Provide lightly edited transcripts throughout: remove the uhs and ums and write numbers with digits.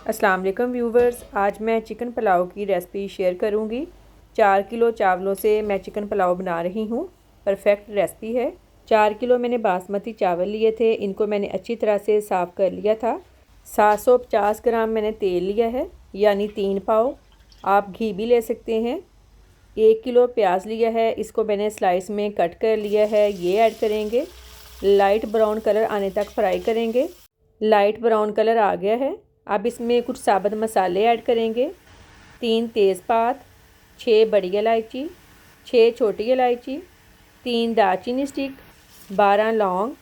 अस्सलाम वालेकुम व्यूवर्स, आज मैं चिकन पुलाव की रेसिपी शेयर करूंगी। 4 किलो चावलों से मैं चिकन पुलाव बना रही हूं। परफेक्ट रेसिपी है। 4 किलो मैंने बासमती चावल लिए थे, इनको मैंने अच्छी तरह से साफ़ कर लिया था। 750 ग्राम मैंने तेल लिया है, यानी 3 पाव। आप घी भी ले सकते हैं। 1 किलो प्याज लिया है, इसको मैंने स्लाइस में कट कर लिया है। ये ऐड करेंगे। लाइट ब्राउन कलर आने तक फ्राई करेंगे। लाइट ब्राउन कलर आ गया है। अब इसमें कुछ साबुत मसाले ऐड करेंगे। 3 तेज़पात, 6 बड़ी इलायची, 6 छोटी इलायची, 3 दालचीनी स्टिक, 12 लौंग,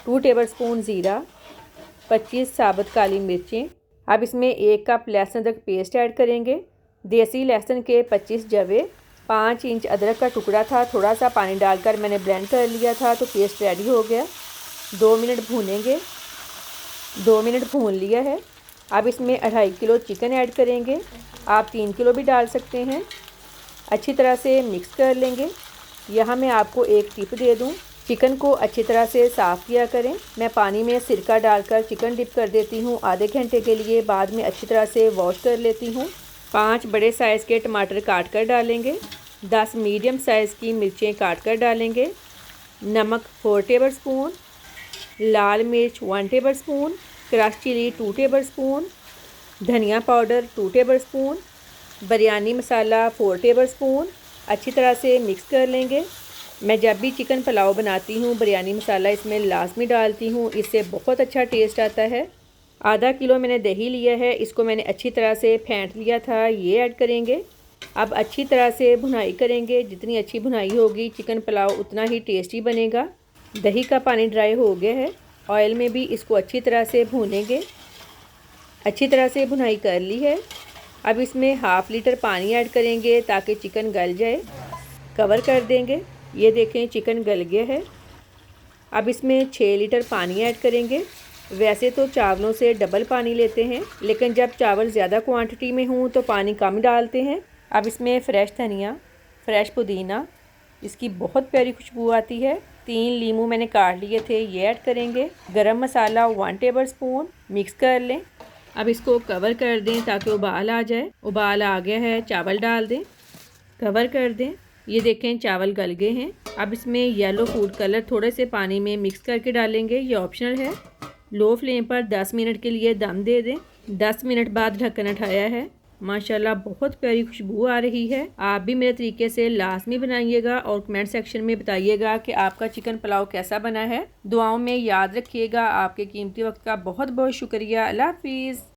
2 टेबलस्पून ज़ीरा, 25 साबुत काली मिर्चें। अब इसमें 1 कप लहसुन अदरक पेस्ट ऐड करेंगे। देसी लहसुन के 25 जवे, 5 इंच अदरक का टुकड़ा था, थोड़ा सा पानी डालकर मैंने ब्लेंड कर लिया था तो पेस्ट रेडी हो गया। 2 मिनट भूनेंगे। 2 मिनट भून लिया है। अब इसमें 2.5 किलो चिकन ऐड करेंगे। आप 3 किलो भी डाल सकते हैं। अच्छी तरह से मिक्स कर लेंगे। यहाँ मैं आपको एक टिप दे दूँ, चिकन को अच्छी तरह से साफ़ किया करें। मैं पानी में सिरका डालकर चिकन डिप कर देती हूँ आधे घंटे के लिए, बाद में अच्छी तरह से वॉश कर लेती हूँ। 5 बड़े साइज़ के टमाटर काट कर डालेंगे। 10 मीडियम साइज़ की मिर्चें काट कर डालेंगे। नमक 4 टेबल स्पून, लाल मिर्च 1 tablespoon, crush chilli 2 tablespoon, धनिया powder 2 tablespoon, biryani masala 4 tablespoon. अच्छी तरह से मिक्स कर लेंगे। मैं जब भी चिकन पुलाव बनाती हूँ बिरयानी मसाला इसमें लाजमी डालती हूँ, इससे बहुत अच्छा टेस्ट आता है। आधा किलो मैंने दही लिया है, इसको मैंने अच्छी तरह से फेंट लिया था। ये ऐड करेंगे। अब अच्छी तरह से भुनाई करेंगे। जितनी अच्छी भुनाई होगी चिकन पुलाव उतना ही टेस्टी बनेगा। दही का पानी ड्राई हो गया है। ऑयल में भी इसको अच्छी तरह से भूनेंगे। अच्छी तरह से भुनाई कर ली है। अब इसमें हाफ़ लीटर पानी ऐड करेंगे ताकि चिकन गल जाए। कवर कर देंगे। ये देखें चिकन गल गया है। अब इसमें 6 लीटर पानी ऐड करेंगे। वैसे तो चावलों से डबल पानी लेते हैं, लेकिन जब चावल ज़्यादा क्वांटिटी में हों तो पानी कम डालते हैं। अब इसमें फ़्रेश धनिया, फ़्रेश पुदीना, इसकी बहुत प्यारी खुशबू आती है। 3 लीमू मैंने काट लिए थे, ये ऐड करेंगे। गरम मसाला 1 टेबल स्पून। मिक्स कर लें। अब इसको कवर कर दें ताकि उबाल आ जाए। उबाल आ गया है, चावल डाल दें, कवर कर दें। ये देखें चावल गल गए हैं। अब इसमें येलो फूड कलर थोड़े से पानी में मिक्स करके डालेंगे, ये ऑप्शनल है। लो फ्लेम पर 10 मिनट के लिए दम दे दें। 10 मिनट बाद ढक्कन उठाया है। माशाल्लाह बहुत प्यारी खुशबू आ रही है। आप भी मेरे तरीके से लाजमी बनाइएगा और कमेंट सेक्शन में बताइएगा कि आपका चिकन पुलाव कैसा बना है। दुआओं में याद रखिएगा। आपके कीमती वक्त का बहुत बहुत शुक्रिया। अल्लाह हाफिज़।